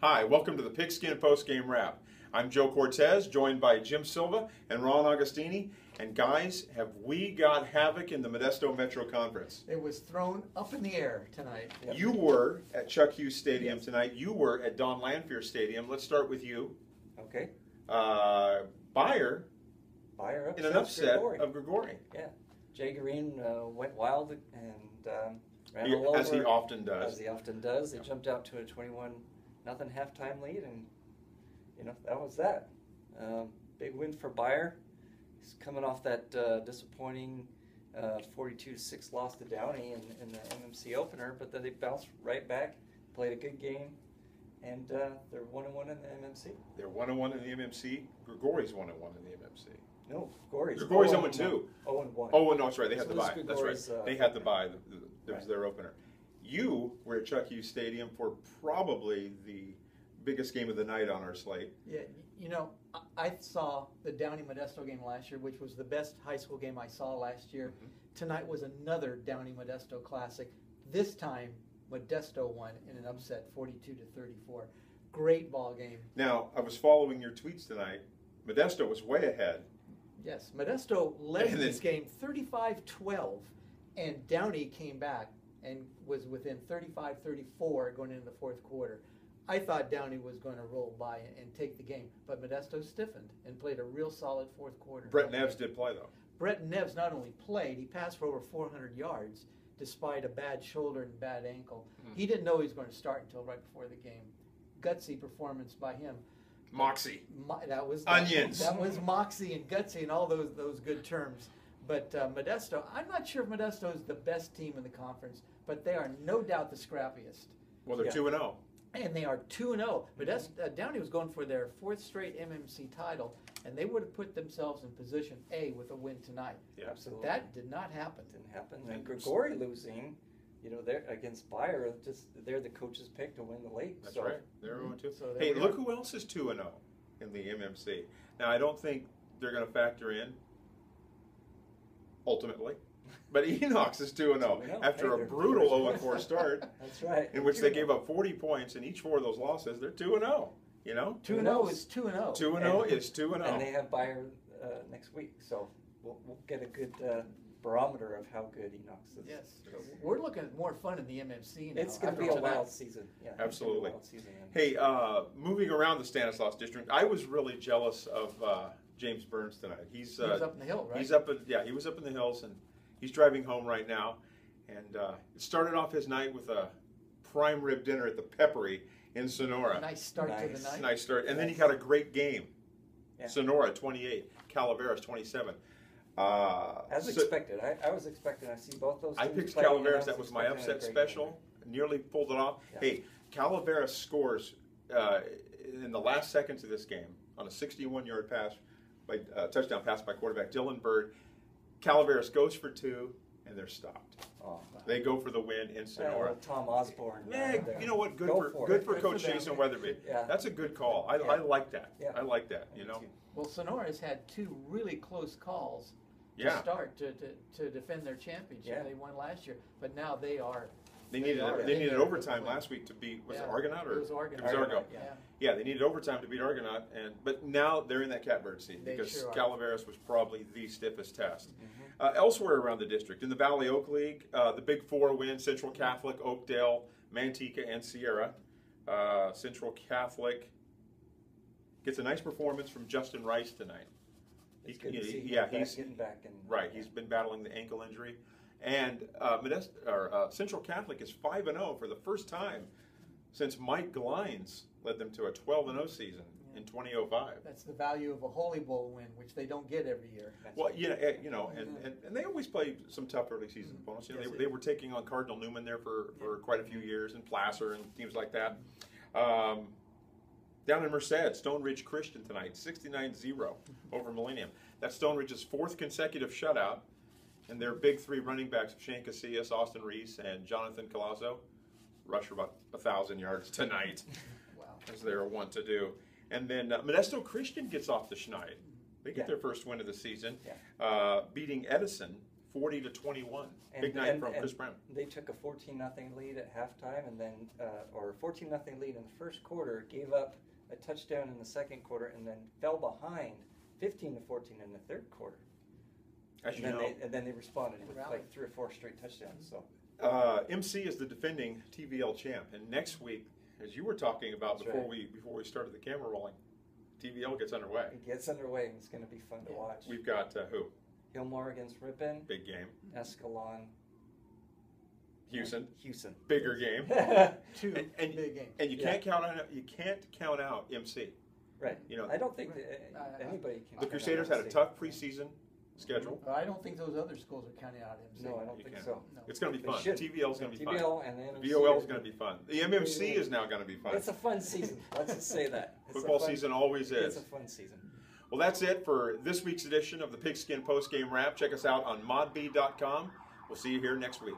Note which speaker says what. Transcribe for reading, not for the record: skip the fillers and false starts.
Speaker 1: Hi, welcome to the Pigskin Postgame Wrap. I'm Joe Cortez, joined by Jim Silva and Ron Agostini. And guys, have we got havoc in the Modesto Metro Conference?
Speaker 2: It was thrown up in the air tonight.
Speaker 1: Yep. You were at Chuck Hughes Stadium tonight. You were at Don Lanphier Stadium. Let's start with you.
Speaker 3: Okay.
Speaker 1: Bayer
Speaker 3: up
Speaker 1: in an upset of Grigori.
Speaker 3: Yeah. Jay Green went wild and ran all over.
Speaker 1: As he often does.
Speaker 3: As he often does. They jumped out to a 21-0 halftime lead, and that was that. Big win for Bayer. He's coming off that disappointing 42-6 loss to Downey in the MMC opener, but then they bounced right back, played a good game, and they're 1-1 in the MMC.
Speaker 1: They're 1-1 in the MMC. Grigori's 1-1 in the MMC.
Speaker 3: No, Grigori's
Speaker 1: 0-2.
Speaker 3: 0-1.
Speaker 1: Oh, no, that's right. They had
Speaker 3: So
Speaker 1: the
Speaker 3: this
Speaker 1: bye. That's right. They had the bye. That was their opener. You were at Chuck Hughes Stadium for probably the biggest game of the night on our slate.
Speaker 2: Yeah, I saw the Downey Modesto game last year, which was the best high school game I saw last year. Mm-hmm. Tonight was another Downey Modesto classic. This time, Modesto won in an upset, 42-34. Great ball game.
Speaker 1: Now, I was following your tweets tonight. Modesto was way ahead.
Speaker 2: Yes, Modesto led this game 35-12, and Downey came back and was within 35-34 going into the fourth quarter. I thought Downey was going to roll by and take the game, but Modesto stiffened and played a real solid fourth quarter.
Speaker 1: Brett Neves did play, though.
Speaker 2: Brett Neves not only played, he passed for over 400 yards despite a bad shoulder and bad ankle. He didn't know he was going to start until right before the game. Gutsy performance by him.
Speaker 1: Moxie.
Speaker 2: That was
Speaker 1: onions.
Speaker 2: That was moxie and gutsy and all those good terms. But Modesto, I'm not sure if Modesto is the best team in the conference, but they are no doubt the scrappiest.
Speaker 1: Well, they're 2-0.
Speaker 2: And they are 2-0. Modesto, Downey was going for their fourth straight MMC title, and they would have put themselves in position A with a win tonight.
Speaker 3: Yeah, absolutely.
Speaker 2: That did not happen.
Speaker 3: Didn't happen. And Grigori losing, they're against Bayer. They're the coach's pick to win the league.
Speaker 1: That's right. They're 0-2.
Speaker 2: So
Speaker 1: hey, look who else is 2-0 in the MMC. Now, I don't think they're going to factor in ultimately. But Enox is 2-0 after a brutal 0-4 start.
Speaker 3: That's right.
Speaker 1: In which they gave up 40 points in each four of those losses. They're 2-0.
Speaker 2: 2-0 is 2-0.
Speaker 1: 2-0 is 2-0.
Speaker 3: And they have Bayer next week, so we'll get a good barometer of how good Enox is.
Speaker 2: Yes, we're looking at more fun in the MMC now.
Speaker 3: It's going to be a wild season. Yeah,
Speaker 1: absolutely.
Speaker 3: Wild season.
Speaker 1: Hey, moving around the Stanislaus District, I was really jealous of James Burns tonight. He was
Speaker 2: up in the hill, right?
Speaker 1: He was up in the hills, and he's driving home right now. And it started off his night with a prime rib dinner at the Peppery in Sonora.
Speaker 2: Nice start to the night.
Speaker 1: Nice start. And then he got a great game. Yeah. Sonora 28, Calaveras 27.
Speaker 3: As expected. I was expecting. I see both those teams.
Speaker 1: I picked Calaveras. That was my upset special. Nearly pulled it off. Yeah. Hey, Calaveras scores in the last seconds of this game on a 61-yard pass, touchdown pass by quarterback Dylan Bird. Calaveras goes for 2, and they're stopped. Oh, they go for the win in Sonora.
Speaker 3: Tom Osborne.
Speaker 1: Yeah, you know what? Good for Coach Jason Weatherby. Yeah. That's a good call. I like that. Yeah. I like that.
Speaker 2: Well, Sonora's had 2 really close calls to start to defend their championship. Yeah. They won last year, but now they are.
Speaker 1: They needed overtime last week to beat Argonaut or
Speaker 2: it was Argo.
Speaker 1: Yeah, they needed overtime to beat Argonaut, but now they're in that catbird seat because Calaveras was probably the stiffest test. Elsewhere around the district, in the Valley Oak League, the Big Four win: Central Catholic, Oakdale, Manteca, and Sierra. Central Catholic gets a nice performance from Justin Rice tonight.
Speaker 3: He's getting back in.
Speaker 1: Right, he's been battling the ankle injury. And Central Catholic is 5-0 for the first time since Mike Glines led them to a 12-0 season in 2005.
Speaker 2: That's the value of a Holy Bowl win, which they don't get every year.
Speaker 1: Well, and they always play some tough early season opponents. They were taking on Cardinal Newman there for quite a few years, and Placer and teams like that. Down in Merced, Stone Ridge Christian tonight, 69-0 over Millennium. That's Stone Ridge's 4th consecutive shutout. And their big 3 running backs, Shane Casillas, Austin Reese, and Jonathan Colazo, rush for about 1,000 yards tonight, as they're wont to do. And then Modesto Christian gets off the schneid. They get their first win of the season, beating Edison 40-21. Big night from Chris Brown.
Speaker 3: They took a 14-0 lead at halftime, and then or 14-0 lead in the first quarter, gave up a touchdown in the second quarter, and then fell behind 15-14 in the third quarter. And then they responded with like 3 or 4 straight touchdowns. So
Speaker 1: MC is the defending TVL champ, and next week, as you were talking about before we started the camera rolling, TVL gets underway.
Speaker 3: It gets underway, and it's going to be fun to watch.
Speaker 1: We've got who?
Speaker 3: Hillmore against Ripon.
Speaker 1: Big game.
Speaker 3: Escalon.
Speaker 1: Houston.
Speaker 3: Bigger
Speaker 1: game.
Speaker 2: Two big games.
Speaker 1: And you can't count out MC.
Speaker 3: Right.
Speaker 1: You know,
Speaker 3: I don't think anybody can.
Speaker 1: The Crusaders had a tough preseason schedule.
Speaker 2: I don't think those other schools are counting out MC.
Speaker 3: No, I don't think so.
Speaker 2: No.
Speaker 1: It's going to be fun. TVL is going to be fun.
Speaker 3: TVL and the
Speaker 1: VOL is going to be fun. The MMC is now going to be fun.
Speaker 3: It's a fun season. Let's just say that.
Speaker 1: Football season always is.
Speaker 3: It's a fun season.
Speaker 1: Well, that's it for this week's edition of the Pigskin Postgame Wrap. Check us out on modbee.com. We'll see you here next week.